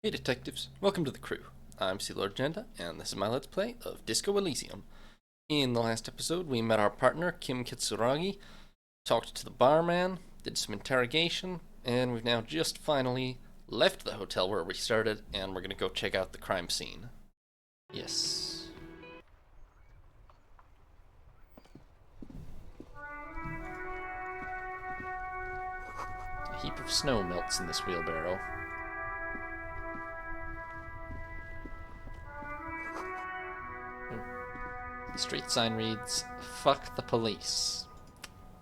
Hey detectives, welcome to the crew. I'm Sea Lord Agenda, and this is my Let's Play of Disco Elysium. In the last episode, we met our partner, Kim Kitsuragi, talked to the barman, did some interrogation, and we've now just finally left the hotel where we started, and we're gonna go check out the crime scene. Yes. A heap of snow melts in this wheelbarrow. The street sign reads, "Fuck the police."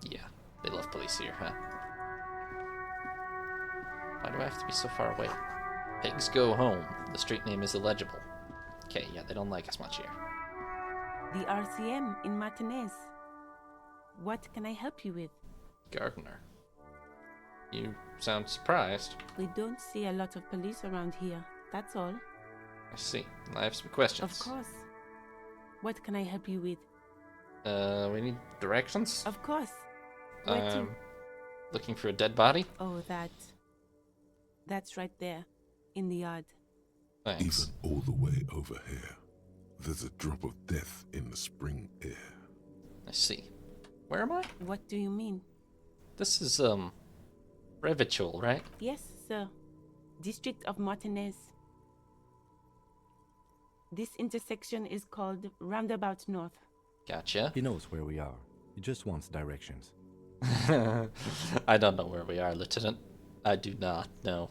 Yeah, they love police here, huh? Why do I have to be so far away? Pigs go home. The street name is illegible. Okay, yeah, they don't like us much here. The RCM in Martinez. What can I help you with? Gardener. You sound surprised. We don't see a lot of police around here, that's all. I see. I have some questions. Of course. What can I help you with? We need directions. Of course. Where to? Looking for a dead body? Oh, that's right there, in the yard. Thanks. Even all the way over here, there's a drop of death in the spring air. I see. Where am I? What do you mean? This is, Revitual, right? Yes, sir. District of Martinez. This intersection is called Roundabout North. Gotcha. He knows where we are. He just wants directions. I don't know where we are, Lieutenant. I do not know.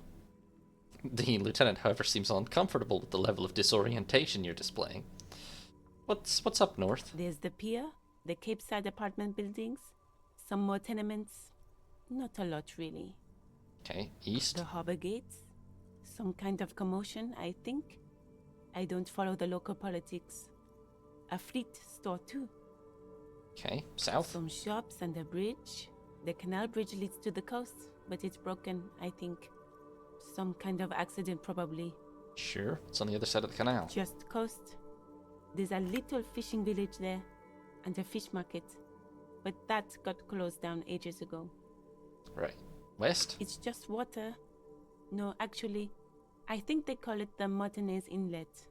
The lieutenant, however, seems uncomfortable with the level of disorientation you're displaying. What's up north? There's the pier, the Cape Side apartment buildings, some more tenements. Not a lot, really. Okay, east. The harbor gates, some kind of commotion, I think. I don't follow the local politics. A fleet store, too. Okay, south. Some shops and a bridge. The canal bridge leads to the coast, but it's broken, I think. Some kind of accident, probably. Sure, it's on the other side of the canal. Just coast. There's a little fishing village there, and a fish market. But that got closed down ages ago. Right. West? It's just water. No, actually, I think they call it the Martinez Inlet.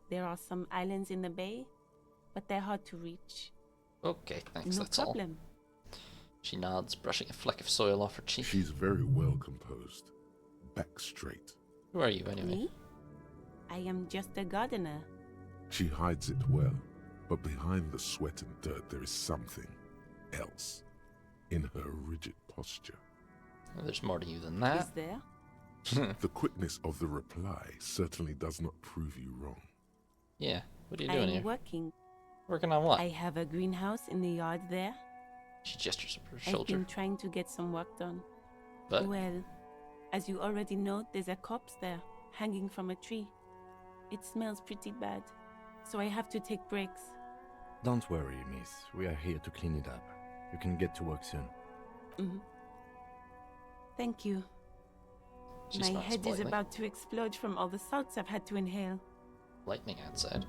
There are some islands in the bay, but they're hard to reach. Okay, thanks, No that's problem. all. She nods, brushing a fleck of soil off her cheek. She's very well composed. Back straight. Who are you, anyway? Me? I am just a gardener. She hides it well, but behind the sweat and dirt there is something else in her rigid posture. Well, there's more to you than Is that. there? The quickness of the reply certainly does not prove you wrong. Yeah, what are you doing I'm here? working. Working on what? I have a greenhouse in the yard there. She gestures over her I've shoulder. been trying to get some work done. But, Well, as you already know, there's a corpse there, hanging from a tree. It smells pretty bad, so I have to take breaks. Don't worry, miss. We are here to clean it up. You can get to work soon. Mhm. Thank you. she My smiles head is politely. about to explode from all the salts I've had to inhale. Lightning outside.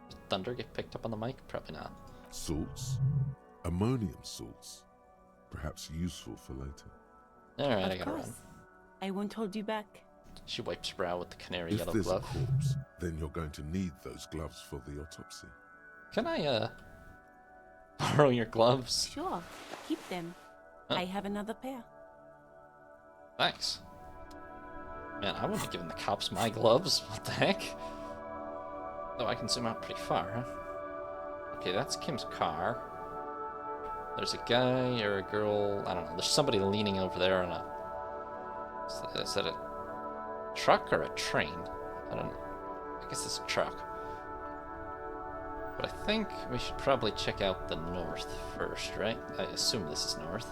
Did thunder get picked up on the mic? Probably not. Salts? Ammonium salts. Perhaps useful for later. Alright, I Of gotta course. run. I won't hold you back. She wipes her brow with the canary If yellow there's glove. a corpse, then you're going to need those gloves for the autopsy. Can I, borrow your gloves? Sure, keep them. Oh. I have another pair. Thanks. Man, I wouldn't have given the cops my gloves. What the heck? Though I can zoom out pretty far, huh? Okay, that's Kim's car. There's a guy or a girl, I don't know. There's somebody leaning over there on a... Is that a truck or a train? I don't know. I guess it's a truck. But I think we should probably check out the north first, right? I assume this is north.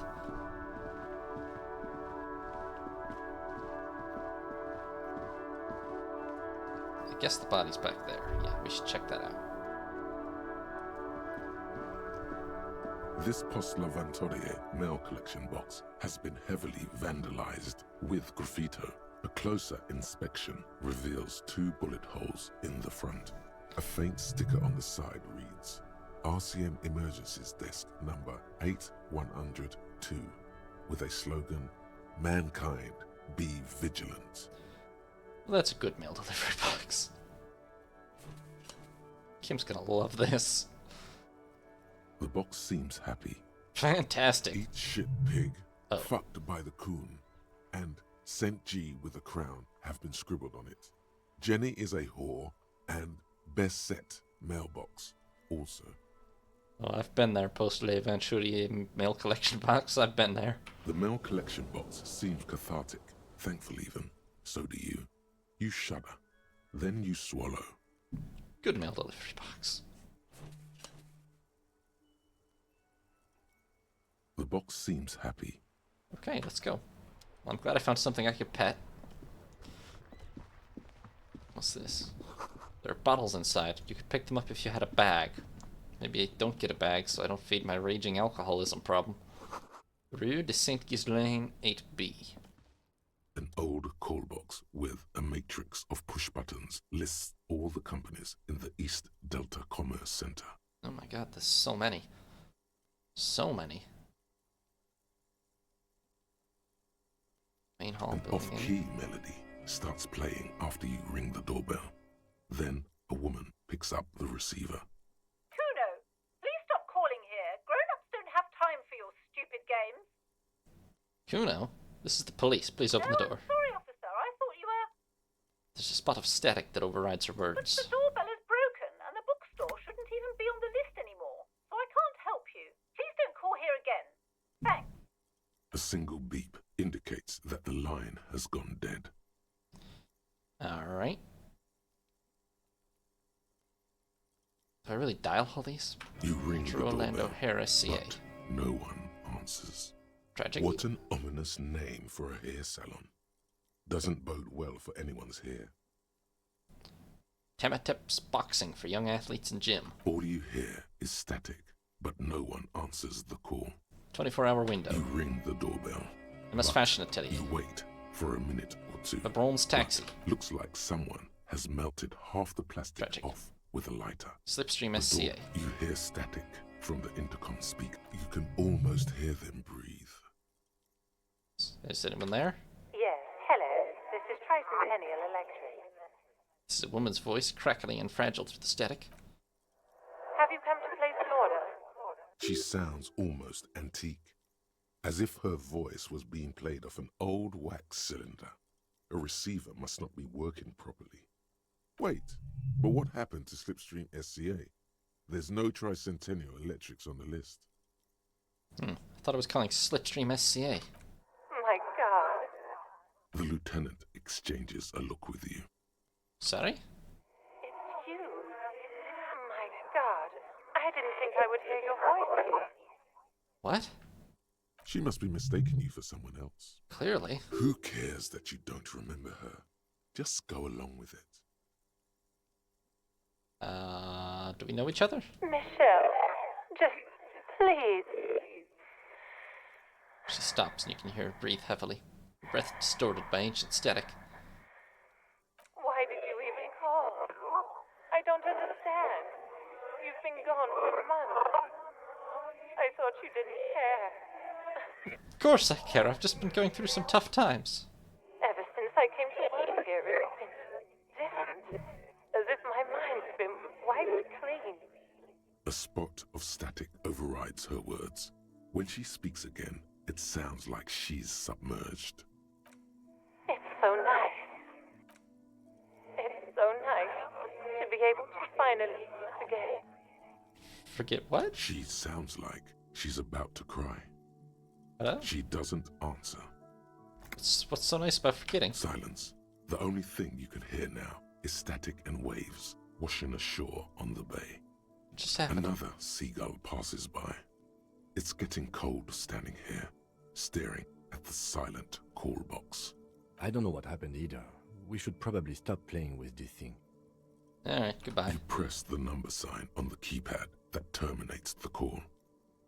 I guess the body's back there. Yeah, we should check that out. This Post Lavantorie mail collection box has been heavily vandalized with graffito. A closer inspection reveals 2 bullet holes in the front. A faint sticker on the side reads, RCM Emergencies Desk number 8102, with a slogan, Mankind Be vigilant. Well, that's a good mail delivery box. Kim's gonna love this. The box seems happy. Fantastic. Eat shit pig, Oh. fucked by the coon, and St. G with a crown have been scribbled on it. Jenny is a whore, and best set mailbox also. Oh, I've been there, Postally Venturi mail collection box. I've been there. The mail collection box seems cathartic, thankful even. So do you. You shudder. Then you swallow. Good mail delivery box. The box seems happy. Okay, let's go. Well, I'm glad I found something I could pet. What's this? There are bottles inside. You could pick them up if you had a bag. Maybe I don't get a bag, so I don't feed my raging alcoholism problem. Rue de Saint-Ghislain 8B. An old call box with a matrix of push buttons lists all the companies in the East Delta Commerce Center. Oh my god, there's so many. So many. Main hall An building. off-key melody starts playing after you ring the doorbell. Then a woman picks up the receiver. Kuno, please stop calling here. Grown-ups don't have time for your stupid games. Kuno, this is the police. Please open the door. I'm sorry, officer. I thought you were... There's a spot of static that overrides her But words. the doorbell is broken, and the bookstore shouldn't even be on the list anymore. So I can't help you. Please don't call here again. Thanks. A single beep indicates that the line has gone dead. Alright. Do I really dial all these? You ring the Orlando doorbell, Harris, CA. but no one answers. Tragic. What an ominous name for a hair salon. Doesn't bode well for anyone's hair. Tematips boxing for young athletes in gym. All you hear is static, but no one answers the call. 24-hour window. You ring the doorbell. I must but fashion it, tell You you. wait for a minute or two. The bronze taxi. But looks like someone has melted half the plastic Tragic. off with a lighter. Slipstream The SCA. door, you hear static from the intercom speaker. You can almost hear them breathe. Is anyone there? Yes, hello. This is Tricentennial Electric. This is a woman's voice, crackling and fragile through the static. Have you come to place an order? She sounds almost antique, as if her voice was being played off an old wax cylinder. A receiver must not be working properly. Wait, but what happened to Slipstream SCA? There's no Tricentennial Electrics on the list. I thought I was calling Slipstream SCA. My God. The lieutenant exchanges a look with you. Sorry? It's you. My God. I didn't think I would hear your voice here. What? She must be mistaking you for someone else. Clearly. Who cares that you don't remember her? Just go along with it. Do we know each other? Michelle, just please. She stops and you can hear her breathe heavily, her breath distorted by ancient static. Why did you even call? I don't understand. You've been gone for months. I thought you didn't care. Of course I care, I've just been going through some tough times. Ever since I came to work here, it's been different. As if my mind's been wiped clean. A spot of static overrides her words. When she speaks again, it sounds like she's submerged. It's so nice. It's so nice to be able to finally forget. Forget what? She sounds like she's about to cry. Hello? She doesn't answer. What's so nice about forgetting? Silence. The only thing you can hear now is static and waves washing ashore on the bay. What just happened? Another seagull passes by. It's getting cold standing here, staring at the silent call box. I don't know what happened either. We should probably stop playing with this thing. Alright, goodbye. You press the number sign on the keypad that terminates the call.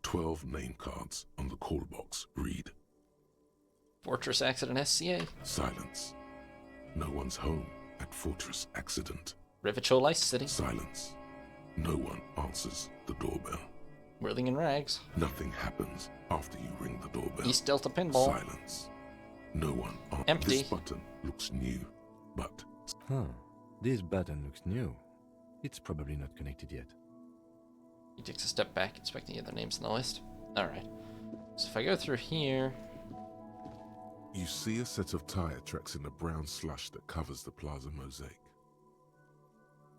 12 name cards on the call box read. Fortress Accident SCA. Silence. No one's home at Fortress Accident. Rivachol Ice City. Silence. No one answers the doorbell. Whirling in Rags. Nothing happens after you ring the doorbell. East Delta Pinball. Silence. No one. Empty. This button looks new, but Huh. This button looks new. It's probably not connected yet. He takes a step back, inspecting the other names on the list. Alright. So if I go through here... you see a set of tire tracks in the brown slush that covers the plaza mosaic.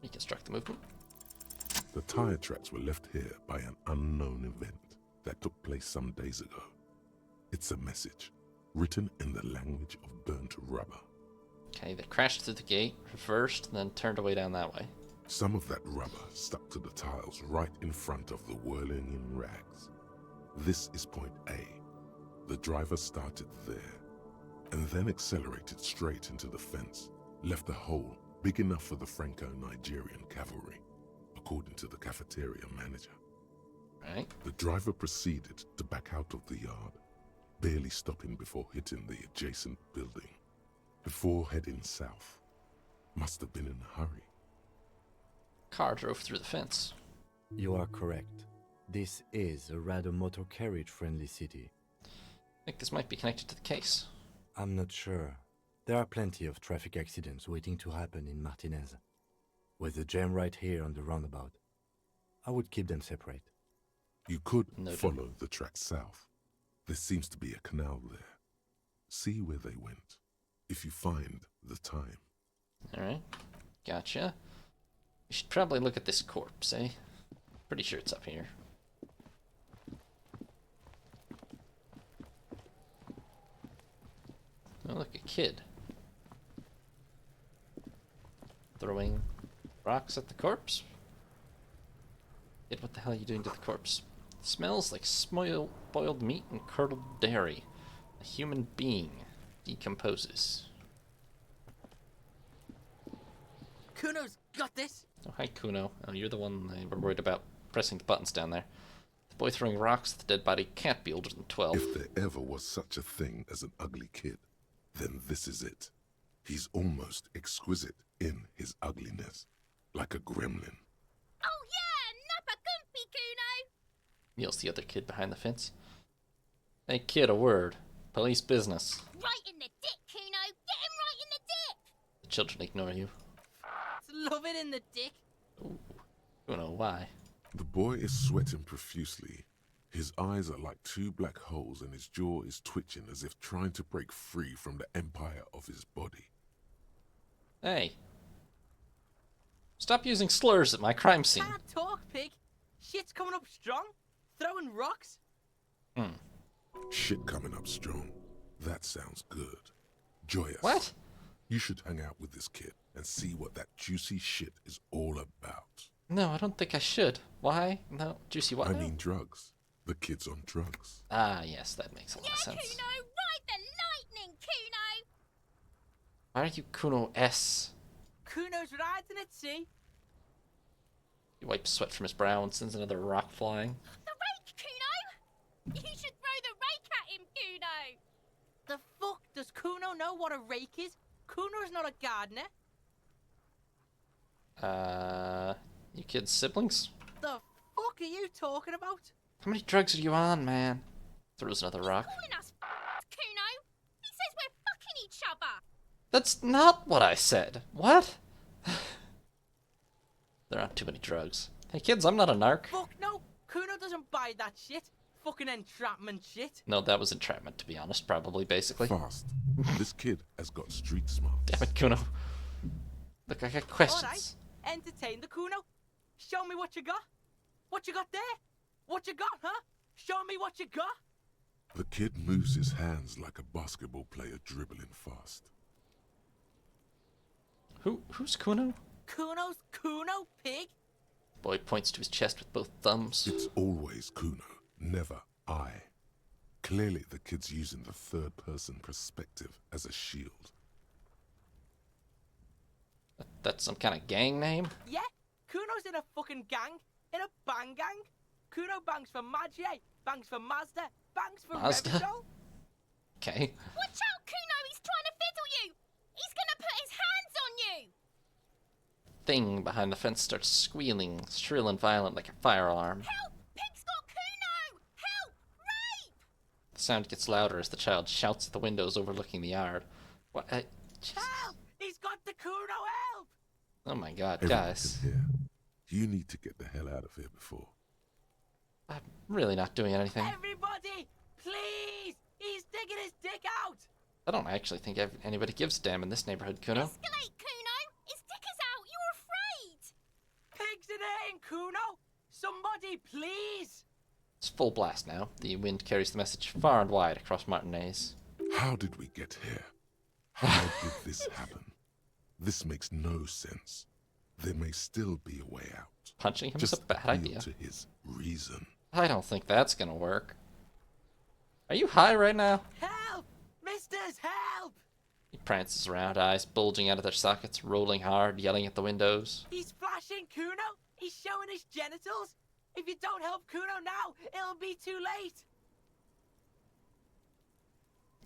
Reconstruct the movement. The tire tracks were left here by an unknown event that took place some days ago. It's a message, written in the language of burnt rubber. Okay, they crashed through the gate, reversed, and then turned away down that way. Some of that rubber stuck to the tiles right in front of the whirling in rags. This is point A. The driver started there, and then accelerated straight into the fence, left a hole big enough for the Franco-Nigerian cavalry, according to the cafeteria manager. Right. The driver proceeded to back out of the yard, barely stopping before hitting the adjacent building, before heading south. Must have been in a hurry. Car drove through the fence. You are correct. This is a rather motor carriage friendly city. I think this might be connected to the case. I'm not sure. There are plenty of traffic accidents waiting to happen in Martinez. With a jam right here on the roundabout, I would keep them separate. You could Noted. follow the track south. There seems to be a canal there. See where they went, if you find the time. Alright. Gotcha. We should probably look at this corpse, eh? Pretty sure it's up here. Oh, look, a kid. Throwing rocks at the corpse? Kid, what the hell are you doing to the corpse? It smells like boiled meat and curdled dairy. A human being decomposes. Kuno's got this. Oh, hi, Kuno. Oh, you're the one they were worried about pressing the buttons down there. The boy throwing rocks at the dead body can't be older than 12. If there ever was such a thing as an ugly kid, then this is it. He's almost exquisite in his ugliness, like a gremlin. Oh yeah, Nappa Gumpy, Kuno! Yells the other kid behind the fence. Hey, kid, a word. Police business. Right in the dick, Kuno! Get him right in the dick! The children ignore you. Love it in the dick. Ooh. Kuno, why? The boy is sweating profusely. His eyes are like two black holes and his jaw is twitching as if trying to break free from the empire of his body. Hey. Stop using slurs at my crime scene. Can't talk, pig. Shit's coming up strong. Throwing rocks. Shit coming up strong. That sounds good. Joyous. What? You should hang out with this kid and see what that juicy shit is all about. No, I don't think I should. Why? No, juicy what? I now? mean drugs. The kid's on drugs. Ah, yes, that makes a lot of Yeah, sense. Kuno! Ride the lightning, Kuno! Why are you Kuno S? Kuno's riding at sea. He wipes sweat from his brow and sends another rock flying. The rake, Kuno! You should throw the rake at him, Kuno! The fuck does Kuno know what a rake is? Kuno's not a gardener. You kids' siblings? The fuck are you talking about? How many drugs are you on, man? Throws another rock. Calling us Kuno! He says we're fucking each other! That's not what I said. What? There aren't too many drugs. Hey kids, I'm not a narc. Fuck no. Kuno doesn't buy that shit. Fucking entrapment shit. No, that was entrapment, to be honest, probably, basically. Fast. This kid has got street smarts. Damn it, Kuno. Look, I got questions. Alright. Entertain the Kuno. Show me what you got. What you got there? What you got, huh? Show me what you got. The kid moves his hands like a basketball player dribbling fast. Who's Kuno? Kuno's Kuno, pig. Boy points to his chest with both thumbs. It's always Kuno, never I. Clearly the kid's using the third-person perspective as a shield. That's some kind of gang name? Yeah, Kuno's in a fucking gang. In a bang gang. Kuno bangs for Magier, bangs for Mazda, bangs for Mazda? Revitol. Okay. Watch out, Kuno! He's trying to fiddle you! He's gonna put his hands on you! Thing behind the fence starts squealing, shrill and violent like a fire alarm. Help! Pig's got Kuno! Help! Rape! The sound gets louder as the child shouts at the windows overlooking the yard. What? Jesus. Help! He's got the Kuno, help! Oh my god, Everyone guys. can hear. You need to get the hell out of here before. I'm really not doing anything. Everybody, please! He's digging his dick out! I don't actually think anybody gives a damn in this neighborhood, Kuno. Escalate, Kuno! His dick is out! You're afraid! Pigs in here, Kuno! Somebody, please! It's full blast now. The wind carries the message far and wide across Martinez. How did we get here? How did this happen? This makes no sense. There may still be a way out. Punching him Just is a bad appeal idea. to his reason. I don't think that's gonna work. Are you high right now? Help! Misters, help! He prances around, eyes bulging out of their sockets, rolling hard, yelling at the windows. He's flashing Kuno! He's showing his genitals! If you don't help Kuno now, it'll be too late!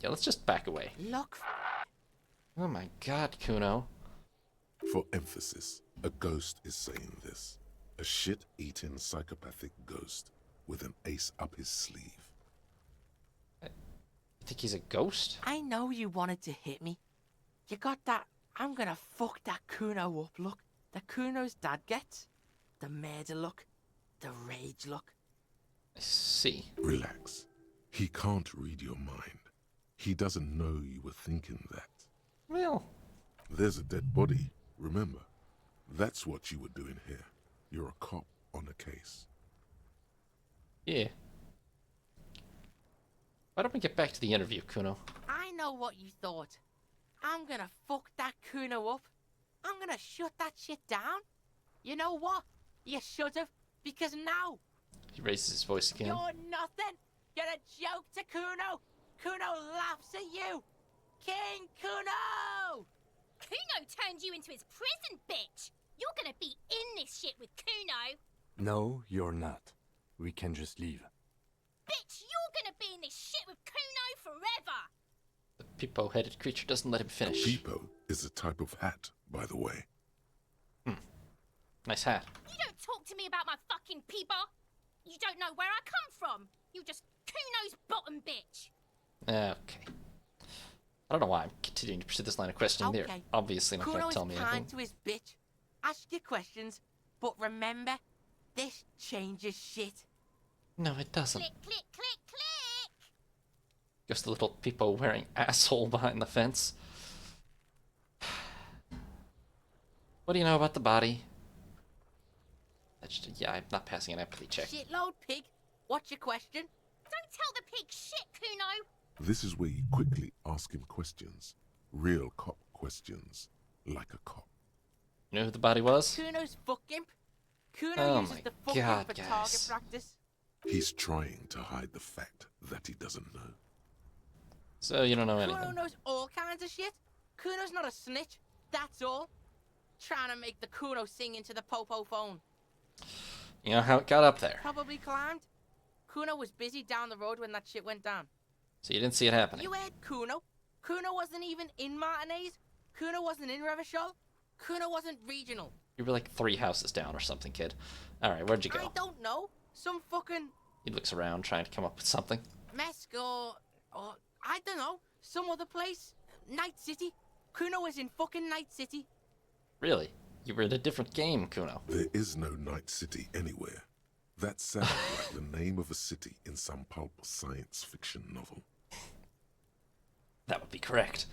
Yeah, let's just back away. Look. Oh my god, Kuno. For emphasis, a ghost is saying this. A shit-eating psychopathic ghost with an ace up his sleeve. You think he's a ghost? I know you wanted to hit me. You got that I'm gonna fuck that Kuno up look that Kuno's dad gets. The murder look. The rage look. I see. Relax. He can't read your mind. He doesn't know you were thinking that. Well, There's a dead body, remember? That's what you were doing here. You're a cop on a case. yeah. Why don't we get back to the interview, Kuno? I know what you thought. I'm gonna fuck that Kuno up. I'm gonna shut that shit down. You know what? You should've, because now He raises his voice again. you're nothing. You're a joke to Kuno. Kuno laughs at you. King Kuno! Kuno turned you into his prison, bitch! You're gonna be in this shit with Kuno! No, you're not. We can just leave. Bitch, you're gonna be in this shit with Kuno forever! The peepo-headed creature doesn't let him A finish. peepo is a type of hat, by the way. Nice hat. You don't talk to me about my fucking peeper! You don't know where I come from! You're just Kuno's bottom bitch! Okay. I don't know why I'm continuing to pursue this line of questioning. They're Okay. obviously not going Kuno's to tell me kind anything. to his bitch. Ask your questions, but remember, this changes shit. No, it doesn't. Click, click, click, click! Just the little peepo wearing asshole behind the fence. What do you know about the body? Yeah, I'm not passing an empathy check. Shitload pig. What's your question? Don't tell the pig shit, Kuno! This is where you quickly ask him questions. Real cop questions. Like a cop. You know who the body was? Kuno's fuck imp. Kuno Oh uses my the fuck God, imp for guys. target practice. He's trying to hide the fact that he doesn't know. So you don't know Kuno anything. knows all kinds of shit. Kuno's not a snitch. That's all. Trying to make the Kuno sing into the popo phone. You know how it got up there. Probably climbed. Kuno was busy down the road when that shit went down. So you didn't see it happening. You heard Kuno. Kuno wasn't even in Martinez. Kuno wasn't in Revachol. Kuno wasn't regional. You were like 3 houses down or something, kid. Alright, where'd you I go? don't know. Some fucking He looks around trying to come up with something. Mesco or I don't know. Some other place. Night City. Kuno was in fucking Night City. Really? You were in a different game, Kuno. There is no Night City anywhere. That sounds like the name of a city in some pulp science fiction novel. That would be correct.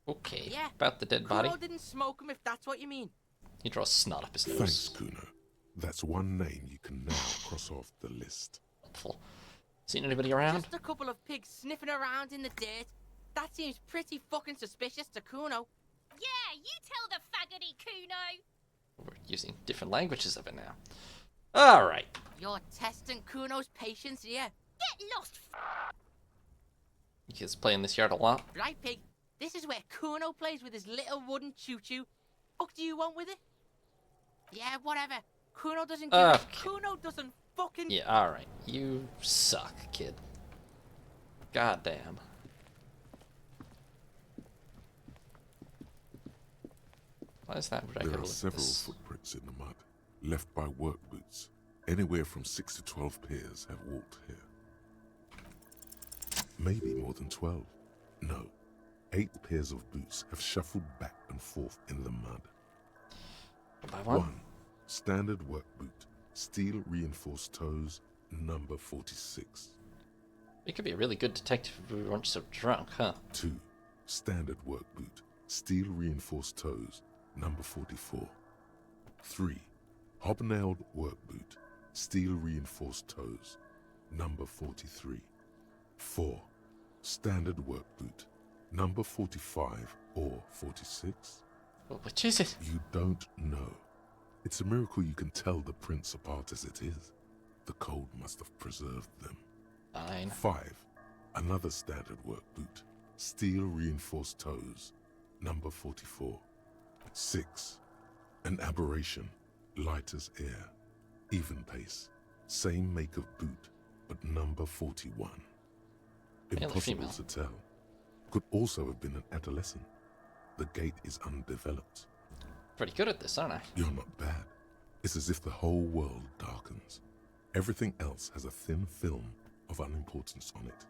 Okay. Yeah. About the dead body. Kuno didn't smoke him if that's what you mean. He draws snot up his nose. Thanks, Kuno. That's one name you can now cross off the list. Helpful. Seen anybody around? Just a couple of pigs sniffing around in the dirt. That seems pretty fucking suspicious to Kuno. Yeah, you tell the faggoty, Kuno! We're using different languages of it now. Alright. You're testing Kuno's patience here. Get lost, You kids play in this yard a lot. Right, pig? This is where Kuno plays with his little wooden choo-choo. Fuck do you want with it? Yeah, whatever. Kuno doesn't give a... Okay. Kuno doesn't fucking... Yeah, alright. You suck, kid. Goddamn. Why is that There regular? are several footprints in the mud, left by work boots. Anywhere from 6 to 12 pairs have walked here. Maybe more than 12. No, 8 pairs of boots have shuffled back and forth in the mud. One by one. 1. Standard work boot, steel reinforced toes, number 46. We could be a really good detective if we weren't so drunk, huh? 2. Standard work boot, steel reinforced toes, number 44. 3. Hobnailed work boot, steel reinforced toes, number 43. 4. Standard work boot, number 45 or 46. Well, which is it? You don't know. It's a miracle you can tell the prints apart as it is. The cold must have preserved them. Fine. 5. Another standard work boot, steel reinforced toes, number 44. 6. An aberration, light as air, even pace, same make of boot, but number 41. Male or Impossible female? to tell. Could also have been an adolescent. The gait is undeveloped. Pretty good at this, aren't I? You're not bad. It's as if the whole world darkens. Everything else has a thin film of unimportance on it,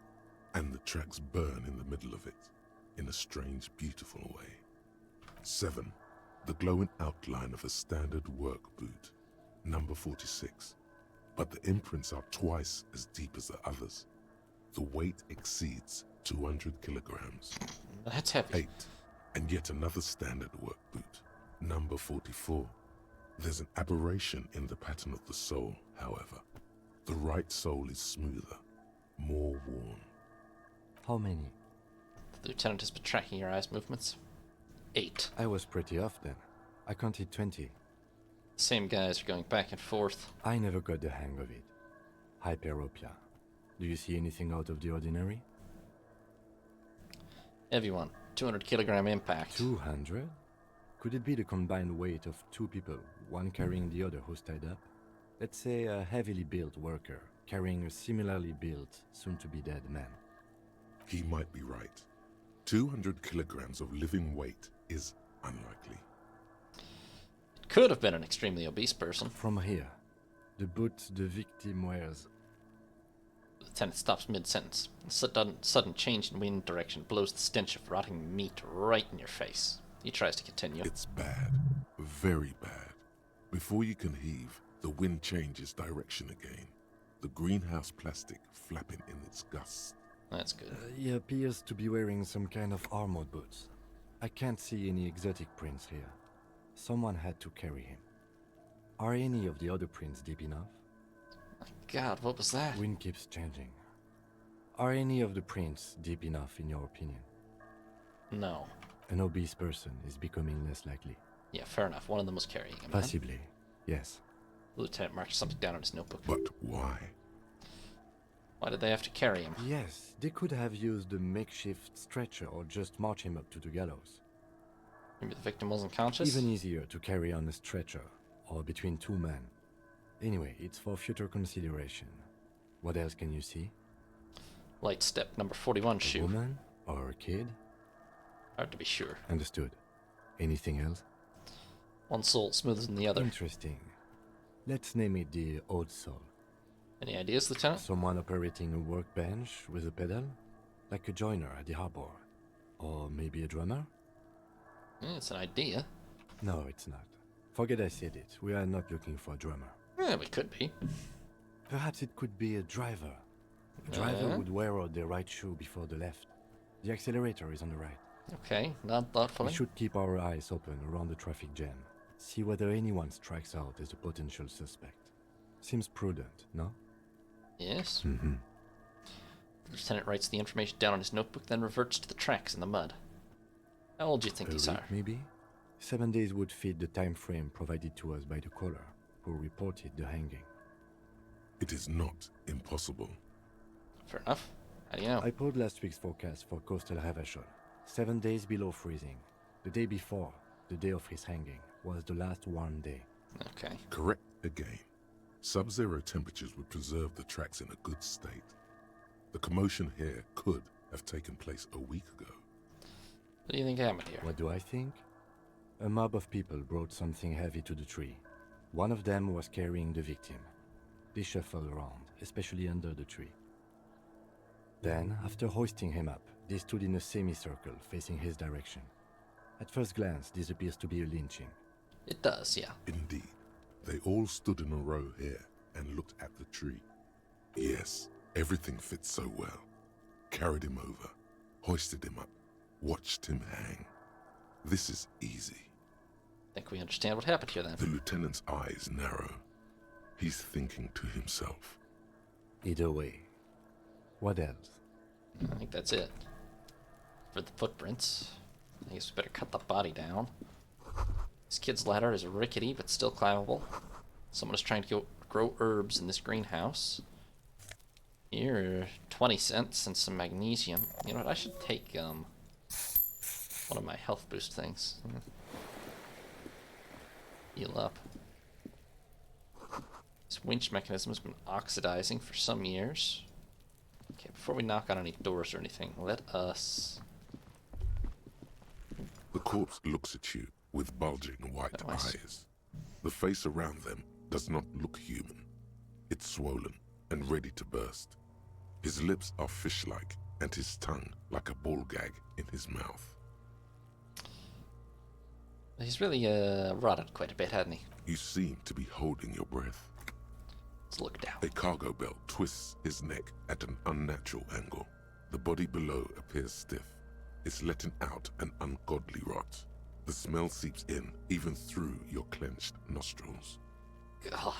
and the tracks burn in the middle of it, in a strange, beautiful way. 7. The glowing outline of a standard work boot, number 46. But the imprints are twice as deep as the others. The weight exceeds 200 kilograms. That's heavy. 8. And yet another standard work boot, number 44. There's an aberration in the pattern of the sole, however. The right sole is smoother, more worn. How many? The lieutenant has been tracking your eyes' movements. 8. I was pretty off then. I counted 20. Same guys are going back and forth. I never got the hang of it. Hyperopia. Do you see anything out of the ordinary? Heavy one. 200 kilogram impact. 200? Could it be the combined weight of 2 people, one carrying the other who's tied up? Let's say a heavily built worker carrying a similarly built, soon-to-be-dead man. He might be right. 200 kilograms of living weight is unlikely. It could have been an extremely obese person. From here, the boot the victim wears. The lieutenant stops mid-sentence. A sudden change in wind direction blows the stench of rotting meat right in your face. He tries to continue. It's bad. Very bad. Before you can heave, the wind changes direction again. The greenhouse plastic flapping in its gusts. That's good. He appears to be wearing some kind of armored boots. I can't see any exotic prints here. Someone had to carry him. Are any of the other prints deep enough? My God, what was that? Wind keeps changing. Are any of the prints deep enough in your opinion? No. An obese person is becoming less likely. Yeah, fair enough. One of them was carrying him. Possibly, yes. The lieutenant marks something down in his notebook. But why? Why did they have to carry him? Yes, they could have used a makeshift stretcher or just march him up to the gallows. Maybe the victim wasn't conscious? Even easier to carry on a stretcher, or between 2 men. Anyway, it's for future consideration. What else can you see? Light step number 41 A shoe. woman? Or a kid? Hard to be sure. Understood. Anything else? One sole smoother than the other. Interesting. Let's name it the odd sole. Any ideas, Lieutenant? Someone operating a workbench with a pedal? Like a joiner at the harbor. Or maybe a drummer? Yeah, it's an idea. No, it's not. Forget I said it. We are not looking for a drummer. Yeah, we could be. Perhaps it could be a driver. A driver would wear out their right shoe before the left. The accelerator is on the right. Okay, not We thoughtfully. should keep our eyes open around the traffic jam. See whether anyone strikes out as a potential suspect. Seems prudent, no? Yes. Mm-hmm. The lieutenant writes the information down on his notebook, then reverts to the tracks in the mud. How old do you think A these week, are? maybe? 7 days would fit the time frame provided to us by the caller, who reported the hanging. It is not impossible. Fair enough. How do you know? I pulled last week's forecast for coastal Havashol. 7 days below freezing. The day before, the day of his hanging, was the last warm day. Okay. Correct again. Sub-zero temperatures would preserve the tracks in a good state. The commotion here could have taken place a week ago. What do you think happened here? What do I think? A mob of people brought something heavy to the tree. One of them was carrying the victim. They shuffle around, especially under the tree. Then, after hoisting him up, they stood in a semicircle facing his direction. At first glance, this appears to be a lynching. It does, yeah. Indeed, they all stood in a row here and looked at the tree. Yes, everything fits so well. Carried him over, hoisted him up, watched him hang. This is easy. I think we understand what happened here then. The lieutenant's eyes narrow. He's thinking to himself. Either way. What else? I think that's it. For the footprints, I guess we better cut the body down. This kid's ladder is rickety but still climbable. Someone is trying to grow herbs in this greenhouse. Here, 20 cents and some magnesium. You know what, I should take one of my health boost things. Heal up. This winch mechanism has been oxidizing for some years. Okay, before we knock on any doors or anything, let us... The corpse looks at you with bulging white Oh, I see. eyes. The face around them does not look human. It's swollen and ready to burst. His lips are fish-like and his tongue like a ball gag in his mouth. He's really rotted quite a bit, hasn't he? You seem to be holding your breath. Let's look down. A cargo belt twists his neck at an unnatural angle. The body below appears stiff. It's letting out an ungodly rot. The smell seeps in, even through your clenched nostrils. God,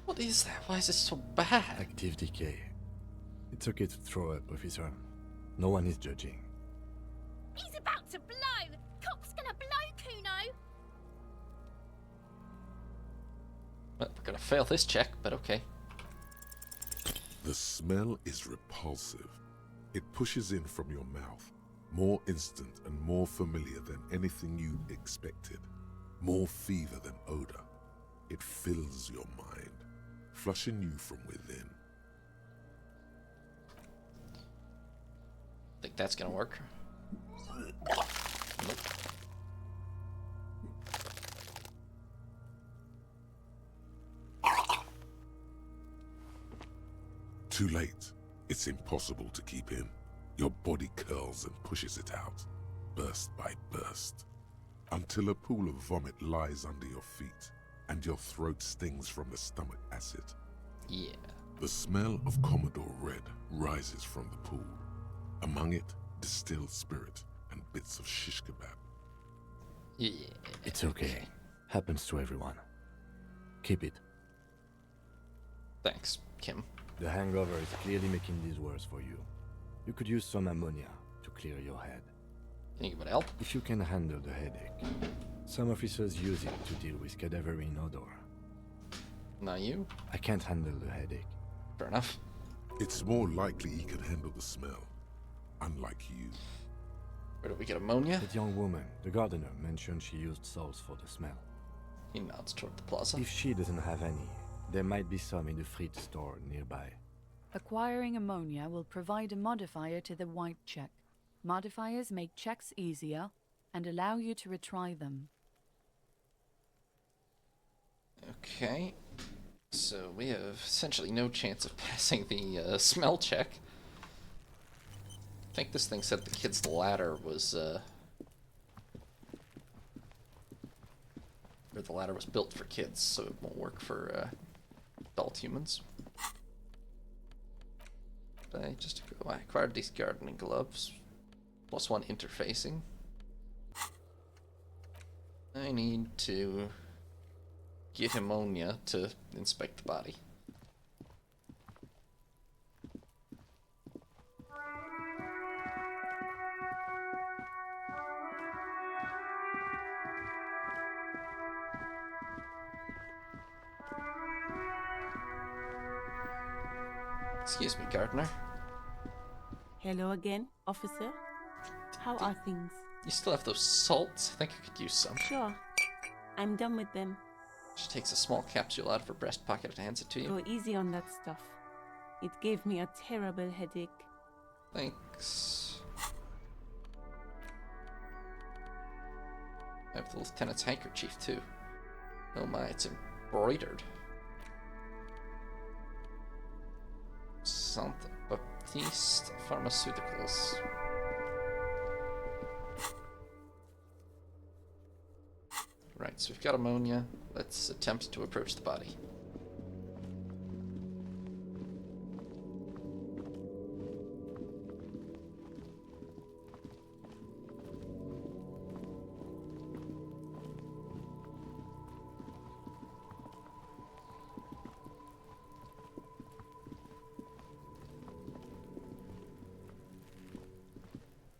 what is that? Why is it so bad? Active decay. It's okay to throw up, officer. No one is judging. He's about to blow! Cop's gonna blow, Kuno! Well, we're gonna fail this check, but okay. The smell is repulsive. It pushes in from your mouth, more instant and more familiar than anything you expected, more fever than odor. It fills your mind, flushing you from within. Think that's gonna work. Nope. Too late. It's impossible to keep in. Your body curls and pushes it out, burst by burst, until a pool of vomit lies under your feet and your throat stings from the stomach acid. Yeah. The smell of Commodore Red rises from the pool. Among it, distilled spirit and bits of shish kebab. Yeah. It's okay. Happens to everyone. Keep it. Thanks, Kim. The hangover is clearly making this worse for you. You could use some ammonia to clear your head. Anybody help? If you can handle the headache. Some officers use it to deal with cadaverine odor. Not you? I can't handle the headache. Fair enough. It's more likely he can handle the smell, unlike you. Where do we get ammonia? That young woman, the gardener, mentioned she used salts for the smell. He nods toward the plaza. If she doesn't have any, there might be some in the fridge store nearby. Acquiring ammonia will provide a modifier to the white check. Modifiers make checks easier and allow you to retry them. Okay. So we have essentially no chance of passing the smell check. I think this thing said the kid's ladder was, or the ladder was built for kids, so it won't work for adult humans. I acquired these gardening gloves. +1 interfacing. I need to get ammonia to inspect the body. Excuse me, gardener. Hello again, officer. How are things? You still have those salts? I think I could use some. Sure. I'm done with them. She takes a small capsule out of her breast pocket and hands it to you. Go easy on that stuff. It gave me a terrible headache. Thanks. I have the lieutenant's handkerchief too. Oh my, it's embroidered. Saint Baptiste Pharmaceuticals. Right, so we've got ammonia. Let's attempt to approach the body.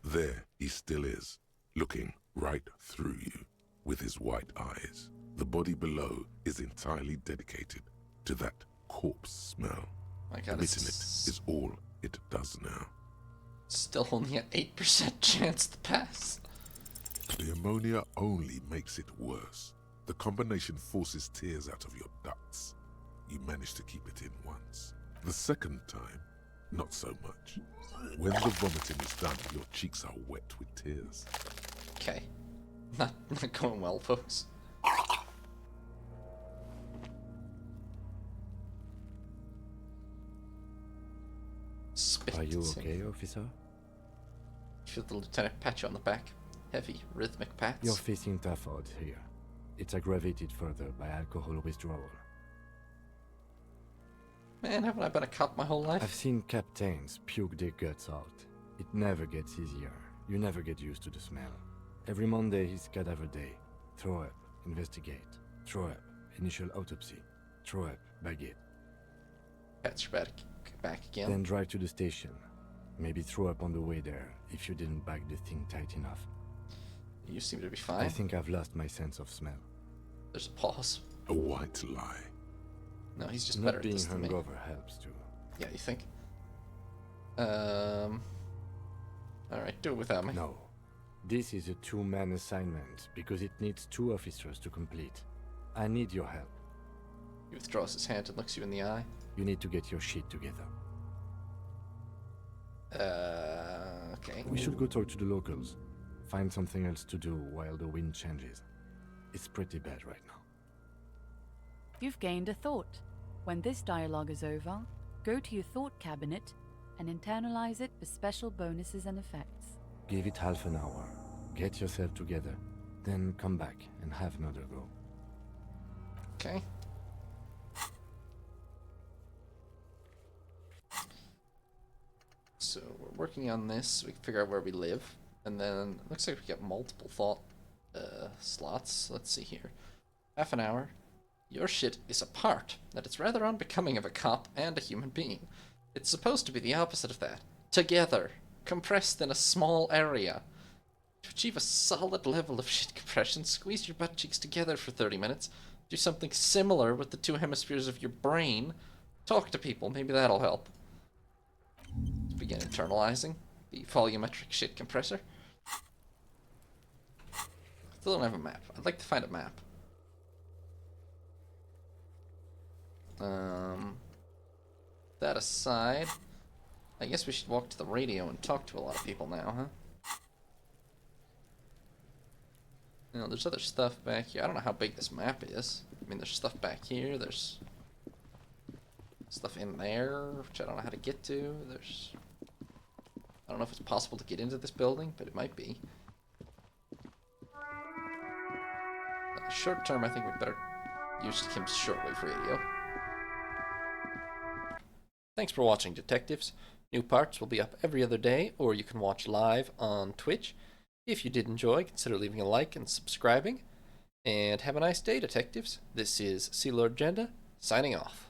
There he still is, looking right through you with his white eyes. The body below is entirely dedicated to that corpse smell. My God, Emitting it is all it does now. still only an 8% chance to pass. The ammonia only makes it worse. The combination forces tears out of your ducts. You manage to keep it in once. The second time, not so much. When the vomiting is done, your cheeks are wet with tears. Okay. Not going well, folks. Spit. Are you okay, officer? Feel the lieutenant pat you on the back. Heavy, rhythmic pats. You're facing tough odds here. It's aggravated further by alcohol withdrawal. Man, haven't I been a cop my whole life? I've seen captains puke their guts out. It never gets easier. You never get used to the smell. Every Monday is cadaver day. Throw up, investigate. Throw up, initial autopsy. Throw up, bag it. Pats your back again. Then drive to the station. Maybe throw up on the way there if you didn't bag the thing tight enough. You seem to be fine. I think I've lost my sense of smell. There's a pause. A white lie. No, he's just Not better at being this than me. hungover helps too. Yeah, you think? Alright, do it without me. No. This is a two-man assignment because it needs 2 officers to complete. I need your help. He withdraws his hand and looks you in the eye. You need to get your shit together. Okay. We should go talk to the locals. Find something else to do while the wind changes. It's pretty bad right now. You've gained a thought. When this dialogue is over, go to your thought cabinet and internalize it with special bonuses and effects. Give it half an hour. Get yourself together. Then come back and have another go. Okay. So we're working on this so we can figure out where we live. And then it looks like we get multiple thought slots. Let's see here. Half an hour. Your shit is a part that is rather unbecoming of a cop and a human being. It's supposed to be the opposite of that. Together. Compressed in a small area. To achieve a solid level of shit compression, squeeze your butt cheeks together for 30 minutes. Do something similar with the 2 hemispheres of your brain. Talk to people. Maybe that'll help. Let's begin internalizing the volumetric shit compressor. Still don't have a map. I'd like to find a map. That aside, I guess we should walk to the radio and talk to a lot of people now, huh? You know, there's other stuff back here. I don't know how big this map is. I mean, there's stuff back here. There's stuff in there, which I don't know how to get to. There's... I don't know if it's possible to get into this building, but it might be. Short term, I think we better use Kim's shortwave radio. Thanks for watching, detectives. New parts will be up every other day, or you can watch live on Twitch. If you did enjoy, consider leaving a like and subscribing. And have a nice day, detectives. This is Sea Lord Jenda, signing off.